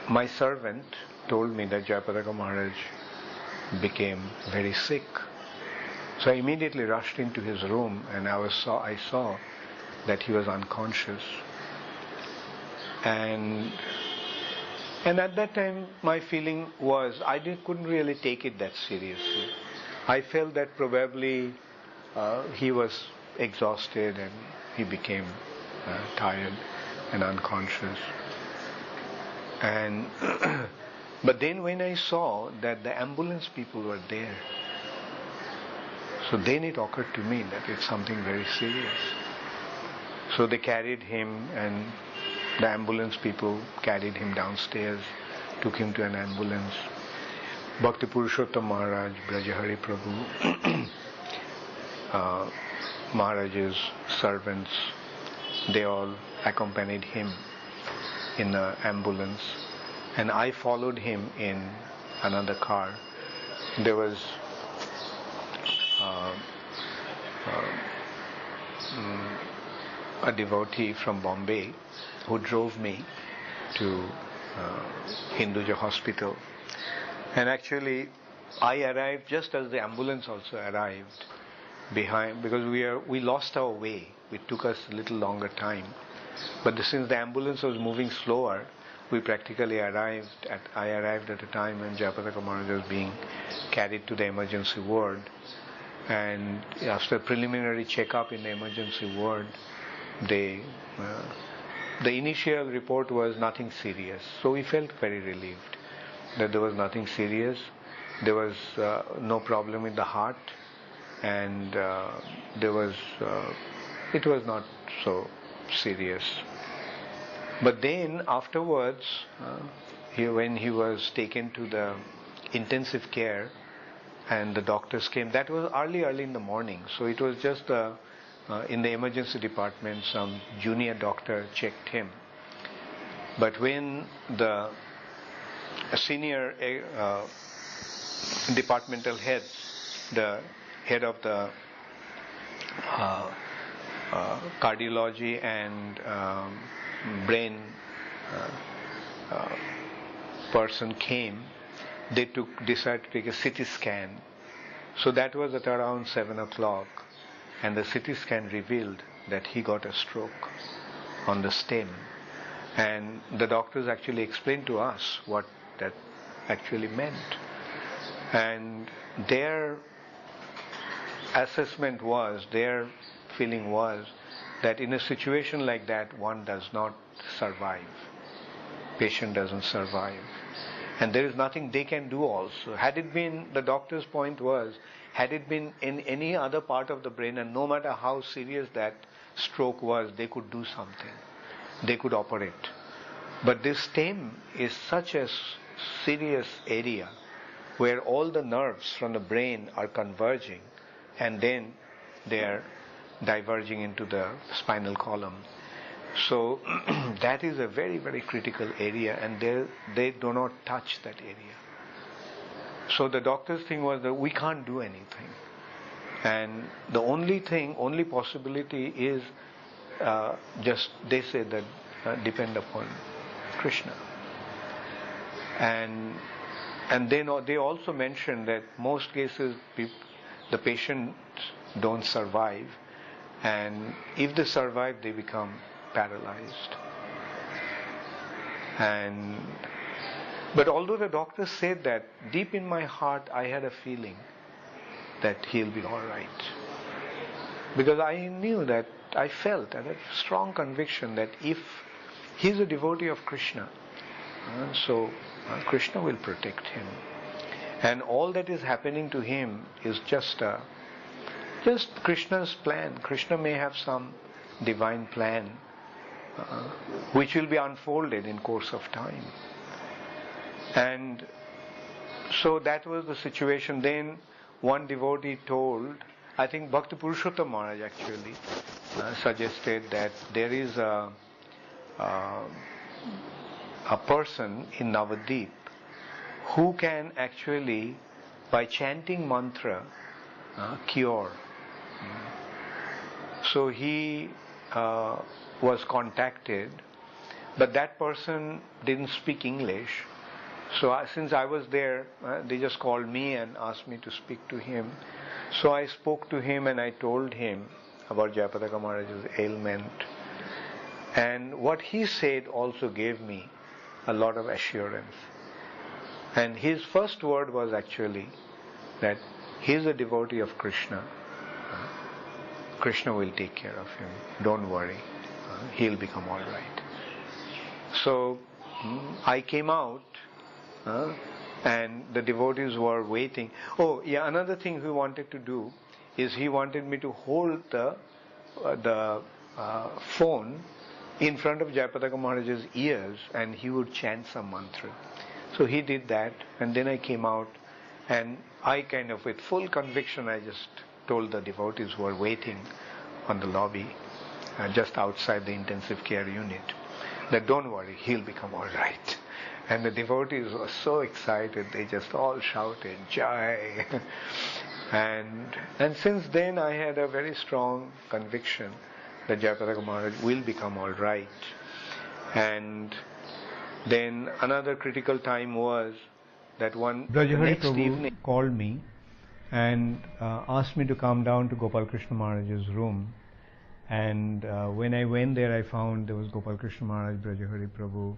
my servant told me that Jayapataka Maharaj became very sick. So I immediately rushed into his room and I saw that he was unconscious. And at that time my feeling was I couldn't really take it that seriously. I felt that probably he was exhausted and he became tired and unconscious. And but then when I saw that the ambulance people were there, so then it occurred to me that it's something very serious. So they carried him, and the ambulance people carried him downstairs, took him to an ambulance. Bhakti Purushottam Maharaj, Brajahari Prabhu, Maharaj's servants, they all accompanied him in the ambulance, and I followed him in another car. There was a devotee from Bombay who drove me to Hinduja Hospital. And actually, I arrived just as the ambulance also arrived behind, because we lost our way. It took us a little longer time. But since the ambulance was moving slower, I arrived at a time when Jayapataka Maharaj was being carried to the emergency ward. And after preliminary check-up in the emergency ward, the initial report was nothing serious. So we felt very relieved that there was nothing serious. There was no problem with the heart, and it was not so serious. But then afterwards, when he was taken to the intensive care, and the doctors came. That was early in the morning, so it was just in the emergency department, some junior doctor checked him. But when the senior departmental heads, the head of the cardiology and brain person came, they decided to take a CT scan. So that was at around 7 o'clock, and the CT scan revealed that he got a stroke on the stem. And the doctors actually explained to us what that actually meant. And their assessment was, their feeling was, that in a situation like that, one does not survive. Patient doesn't survive. And there is nothing they can do also. Had it been, the doctor's point was, had it been in any other part of the brain, and no matter how serious that stroke was, they could do something. They could operate. But this stem is such a serious area where all the nerves from the brain are converging, and then they are diverging into the spinal column. So that is a very, very critical area, and they do not touch that area. So the doctor's thing was that we can't do anything. And the only possibility is just, they say that depend upon Krishna. And then they also mentioned that most cases the patients don't survive, and if they survive, they become paralyzed. But although the doctor said that, deep in my heart I had a feeling that he'll be all right. Because I knew that, I felt a strong conviction that if he's a devotee of Krishna, so Krishna will protect him. And all that is happening to him is just Krishna's plan. Krishna may have some divine plan which will be unfolded in course of time. And so that was the situation. Then one devotee told, I think Bhakti Purushottam Maharaj actually suggested that there is a person in Navadvip who can actually, by chanting mantra, cure. So he was contacted, but that person didn't speak English. So since I was there, they just called me and asked me to speak to him. So I spoke to him and I told him about Jayapataka Maharaj's ailment. And what he said also gave me a lot of assurance. And his first word was actually that he is a devotee of Krishna. Krishna will take care of him. Don't worry. He'll become all right. So I came out and the devotees were waiting. Oh, yeah, another thing he wanted to do is he wanted me to hold the phone in front of Jayapataka Maharaj's ears, and he would chant some mantra. So he did that, and then I came out, and I kind of, with full conviction, I just told the devotees who were waiting on the lobby, just outside the intensive care unit, that don't worry, he'll become all right. And the devotees were so excited, they just all shouted, Jai! And since then I had a very strong conviction that Jayapataka Maharaj will become all right. And then another critical time was that one next evening called me and asked me to come down to Gopal Krishna Maharaj's room. And when I went there, I found there was Gopal Krishna Maharaj, Brajahari Prabhu,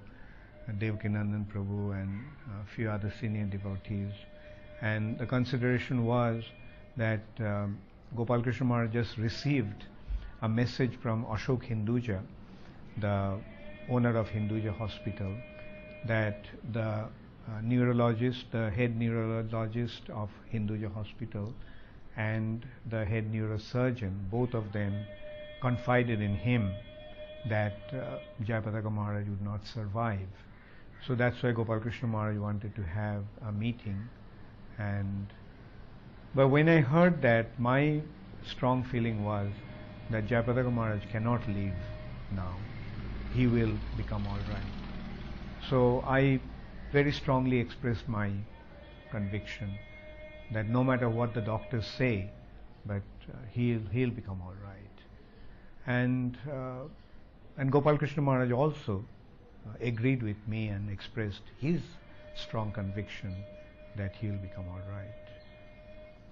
Devakinandan Prabhu, and a few other senior devotees. And the consideration was that Gopal Krishna Maharaj just received a message from Ashok Hinduja, the owner of Hinduja Hospital, that the neurologist, the head neurologist of Hinduja Hospital, and the head neurosurgeon, both of them confided in him that Jayapataka Maharaj would not survive. So that's why Gopal Krishna Maharaj wanted to have a meeting, and But when I heard that, my strong feeling was that Jayapataka Maharaj cannot leave now. He will become all right. So I very strongly expressed my conviction that no matter what the doctors say, but he'll become all right. And Gopal Krishna Maharaj also agreed with me and expressed his strong conviction that he'll become all right.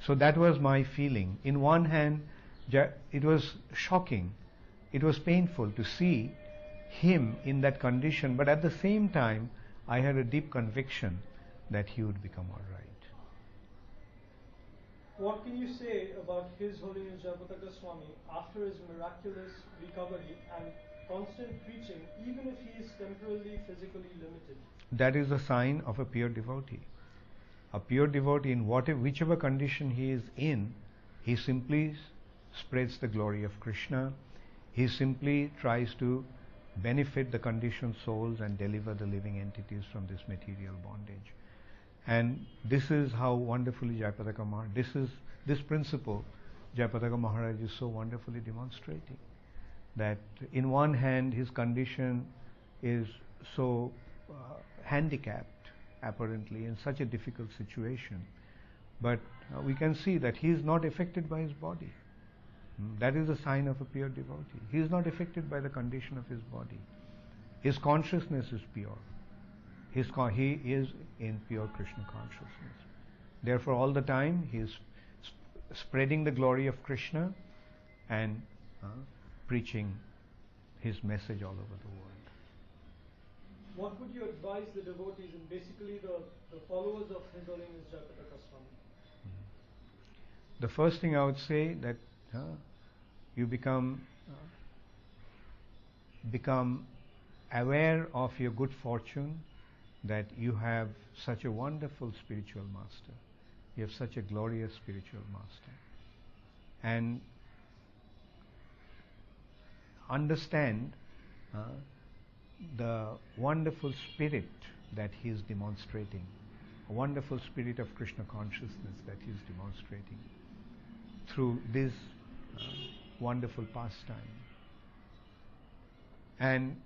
So that was my feeling. In one hand, it was shocking, it was painful to see him in that condition, but at the same time, I had a deep conviction that he would become all right. What can you say about His Holiness Jayapataka Swami after his miraculous recovery and constant preaching, even if he is temporarily physically limited? That is a sign of a pure devotee. A pure devotee, in whichever condition he is in, he simply spreads the glory of Krishna. He simply tries to benefit the conditioned souls and deliver the living entities from this material bondage. And this is how wonderfully Jayapataka Maharaj, this principle Jayapataka Maharaj is so wonderfully demonstrating. That in one hand his condition is so handicapped, apparently, in such a difficult situation, but we can see that he is not affected by his body. That is a sign of a pure devotee. He is not affected by the condition of his body. His consciousness is pure. He is in pure Krishna consciousness. Therefore, all the time he is spreading the glory of Krishna and preaching his message all over the world. What would you advise the devotees and basically the followers of His Holiness Jayapataka Swami? The first thing I would say that you become aware of your good fortune, that you have such a wonderful spiritual master. You have such a glorious spiritual master. And understand the wonderful spirit that he is demonstrating, a wonderful spirit of Krishna consciousness that he is demonstrating through this wonderful pastime. And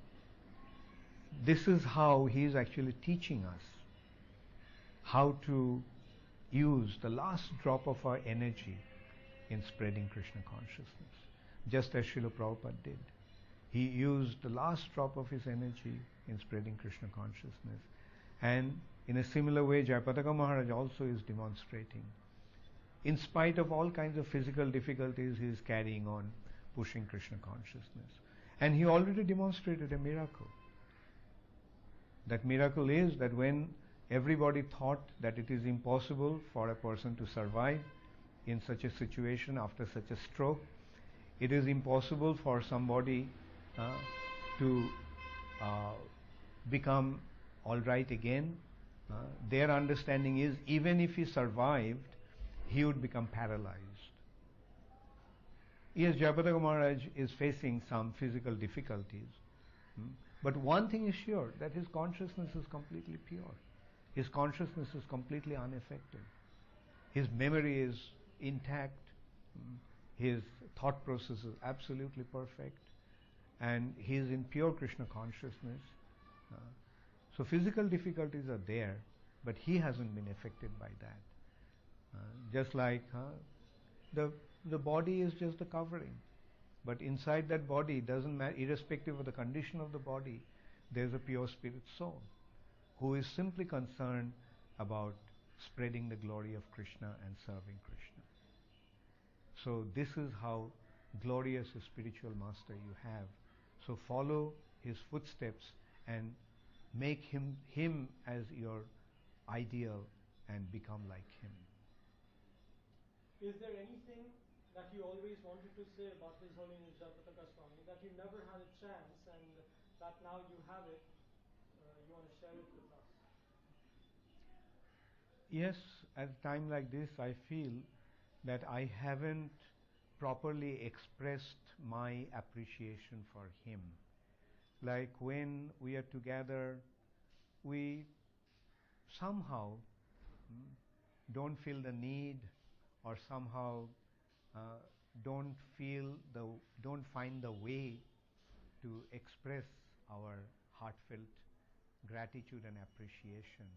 this is how he is actually teaching us how to use the last drop of our energy in spreading Krishna consciousness, just as Srila Prabhupada did. He used the last drop of his energy in spreading Krishna consciousness. And in a similar way, Jayapataka Maharaj also is demonstrating. In spite of all kinds of physical difficulties, he is carrying on, pushing Krishna consciousness. And he already demonstrated a miracle. That miracle is that when everybody thought that it is impossible for a person to survive in such a situation after such a stroke, it is impossible for somebody to become all right again. Their understanding is even if he survived, he would become paralyzed. Yes, Jayapataka Maharaj is facing some physical difficulties, but one thing is sure, that his consciousness is completely pure. His consciousness is completely unaffected. His memory is intact. His thought process is absolutely perfect. And he is in pure Krishna consciousness. So physical difficulties are there, but he hasn't been affected by that. Just like the body is just the covering, but inside that body, doesn't matter, irrespective of the condition of the body, there is a pure spirit soul who is simply concerned about spreading the glory of Krishna and serving Krishna. So this is how glorious a spiritual master you have. So follow his footsteps and make him as your ideal and become like him. Is there anything that you always wanted to say about His Holiness Jayapataka Swami that you never had a chance and that now you have it, you want to share it with us? Yes, at a time like this, I feel that I haven't properly expressed my appreciation for him. Like when we are together, we somehow don't feel the need or somehow don't don't find the way to express our heartfelt gratitude and appreciation.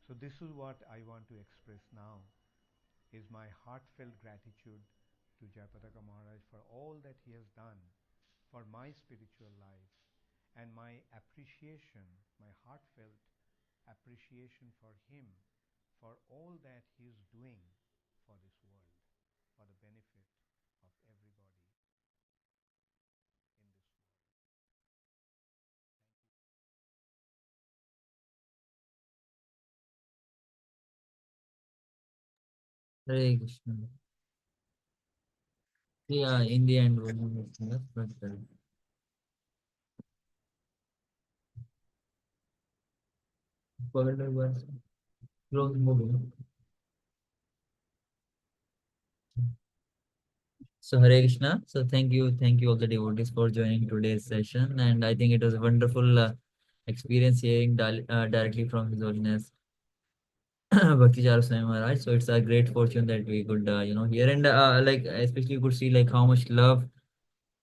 So this is what I want to express now, is my heartfelt gratitude to Jayapataka Maharaj for all that he has done for my spiritual life, and my appreciation, my heartfelt appreciation for him, for all that he is doing for this world, for the benefit of everybody in this world. Hare Krishna. Yeah, in the end, what you mentioned, but, forget about close moving. So Hare Krishna. So thank you all the devotees for joining today's session, and I think it was a wonderful experience hearing directly from His Holiness Bhakti Charu Swami Maharaj. So it's a great fortune that we could hear, and like especially you could see like how much love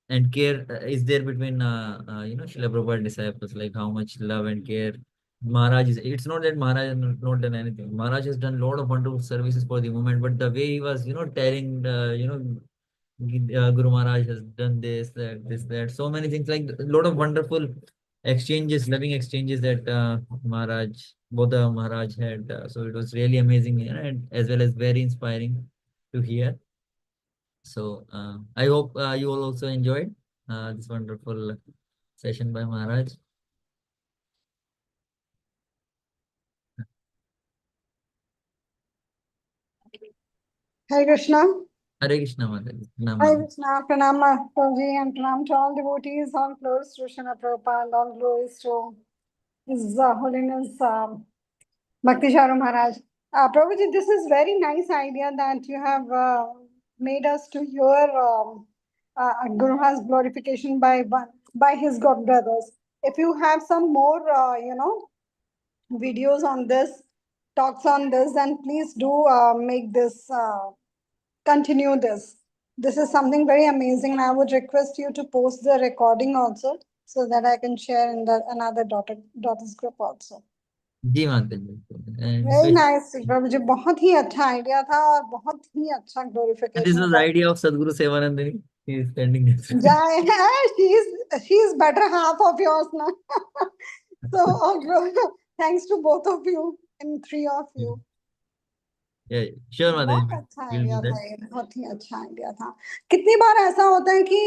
and care is there between Srila Prabhupada disciples, like how much love and care Maharaj is. It's not that Maharaj has not done anything. Maharaj has done a lot of wonderful services for the movement, but the way he was telling Guru Maharaj has done this, that, this, that, so many things, like a lot of wonderful exchanges, loving exchanges that both the Maharaj had. So it was really amazing, and as well as very inspiring to hear. So I hope you all also enjoyed this wonderful session by Maharaj. Hare Krishna. Hare Krishna, Maharaj. Hare Krishna. Pranam Prabhuji, and pranam to all devotees, all glories to Srila Prabhupada, all glories to His Holiness Bhakti Charu Maharaj. Prabhuji, this is very nice idea that you have made us to hear Guru Maharaj's glorification by his god brothers. If you have some more, videos on this, talks on this, then please do make this. Continue this. This is something very amazing, and I would request you to post the recording also so that I can share in the another daughters group also. जी माता जी, and Very nice, प्रभु जी, बहुत ही अच्छा idea था और बहुत ही अच्छा this glorification was the था. idea of Sadguru Sevanandani. He is standing next to me. Jai, she's better half of yours now. So thanks to both of you and three of you. Yeah, sure, Mother. बहुत अच्छा We'll do idea था that. ये, बहुत ही अच्छा idea था. कितनी बार ऐसा होता है कि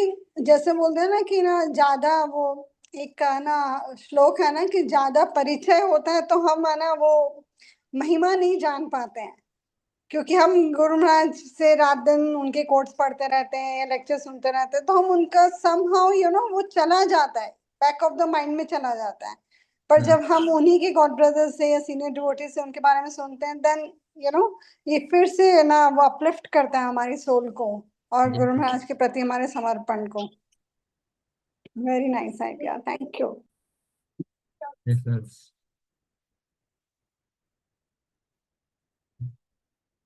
जैसे बोलते हैं ना कि ना ज्यादा वो एक का ना श्लोक है ना कि ज्यादा परिचय होता है तो हम है ना वो महिमा नहीं जान पाते हैं, क्योंकि हम गुरु महाराज से रात दिन उनके कोट्स पढ़ते रहते हैं या लेक्चर सुनते रहते हैं, तो हम उनका समहाउ वो चला जाता है, बैक ऑफ द माइंड में चला जाता है. पर जब हम उन्हीं के गॉड ब्रदर्स से या सीनियर डिवोटी से उनके बारे में सुनते हैं, देन ये फिर से ना वो अपलिफ्ट करता है हमारी सोल को और गुरु महाराज के प्रति हमारे समर्पण को. Very nice idea, thank you. Yes, yes.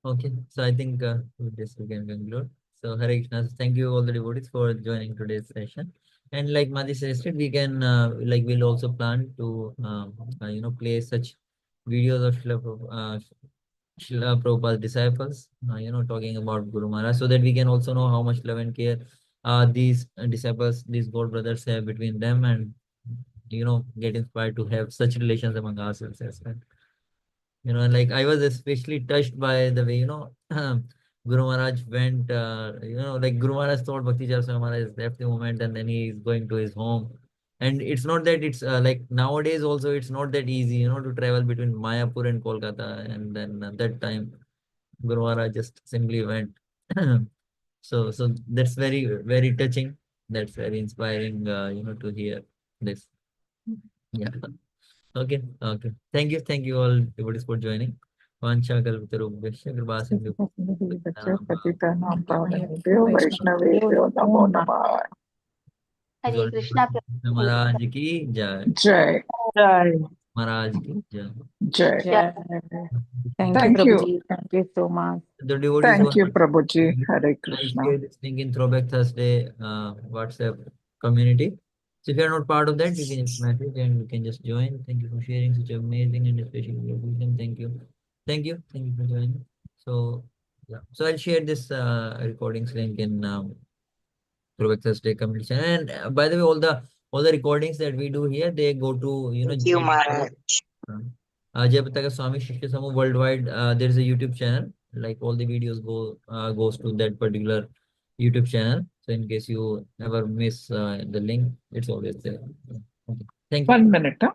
Okay, so I think with this we can conclude. So Hare Krishna. Thank you all the devotees for joining today's session. And like Madhi suggested, we can we'll also plan to play such videos of Srila Prabhupada's disciples, talking about Guru Maharaj, so that we can also know how much love and care these disciples, these God brothers have between them, and get inspired to have such relations among ourselves as well. Like I was especially touched by the way, Guru Maharaj went, like Guru Maharaj thought Bhakti Charu Swami Maharaj left the moment and then he is going to his home. And it's not that it's like nowadays also, it's not that easy, to travel between Mayapur and Kolkata. And then at that time, Guru Maharaj just simply went. So that's very, very touching. That's very inspiring, to hear this. Yeah. Okay, okay. Thank you all devotees for joining. Vancha kalpatarubhyasya kripasindhu पतिता नाम पावनेभ्यो वैष्णवेभ्यो नमो नमः. हरे कृष्णा प्रभु। महाराज की जय. जय. जय Maharaj ki jai. Jai. Yeah. Thank you, Thank you. Prabhuji. Thank you so much. The devotees Thank who you, are Prabhuji. Hare I'll Krishna. share this link in Throwback Thursday WhatsApp community. So if you are not part of that, you can just message and you can just join. Thank you for sharing such amazing and especially wisdom. Thank you. Thank you. Thank you for joining. So yeah. So I'll share this recordings link in Throwback Thursday community channel. And by the way, all the recordings that we do here, they go to Thank you, Maharaj. Jayapataka Swami Shishya Samu worldwide. There is a YouTube channel. Like all the videos goes to that particular YouTube channel. So in case you ever miss the link, it's always there. Okay. Thank you. 1 minute. Huh?